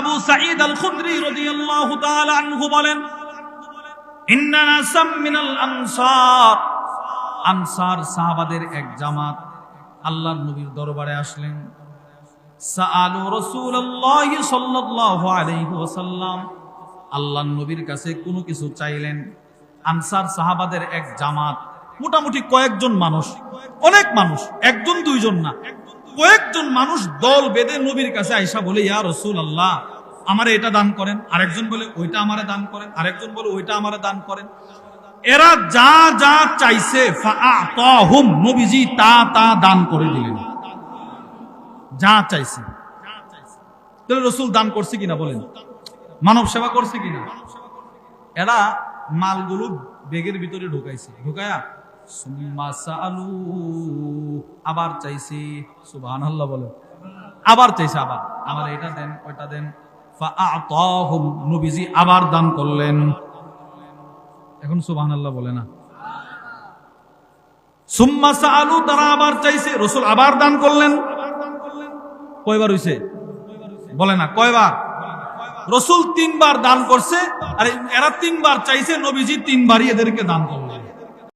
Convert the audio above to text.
আবু সাঈদ আল খুদরি রাদিয়াল্লাহু তাআলা আনহু বলেন, ইন্না নাসাম মিনাল আনসার, আনসার সাহাবাদের এক জামাত আল্লাহর নবীর দরবারে আসলেন। সাআলু রাসূলুল্লাহি সাল্লাল্লাহু আলাইহি ওয়াসাল্লাম, আল্লাহর নবীর কাছে কোনো কিছু চাইলেন। আনসার সাহাবাদের এক জামাত, মোটামুটি কয়েকজন মানুষ, অনেক মানুষ, একজন দুইজন না, কয়েকজন মানুষ দল বেঁধে নবীর কাছে আইসা বলে, ইয়া রাসূলুল্লাহ, আমারে এটা দান করেন। আরেকজন বলে ওইটা আমারে দান করেন, আরেকজন বলে ওইটা আমারে দান করেন। এরা যা যা চাইছে ফাআতাহুম, নবীজি তা তা দান করে দিলেন। যা চাইছে। তাহলে রাসূল দান করছে কিনা বলেন? মানব সেবা করছে কিনা? এরা মালগুলো ব্যাগের ভিতরে ঢুকাইছে, ঢুকায়া সুম্মা সাআলু, আবার চাইছে। সুবহানাল্লাহ বলে, আবার চাইছে, আবার আমার এটা দেন, ওইটা দেন। ফাআতাহুম, নবীজি আবার দান করলেন। এখন সুবহানাল্লাহ বলে না? সুম্মা সাআলু, তারা আবার চাইছে, রাসূল আবার দান করলেন। কয়বার হইছে বলে না? কয়বার? রাসূল 3 বার দান করছে, আর এরা 3 বার চাইছে, নবীজি 3 বারই এদেরকে দান করলেন।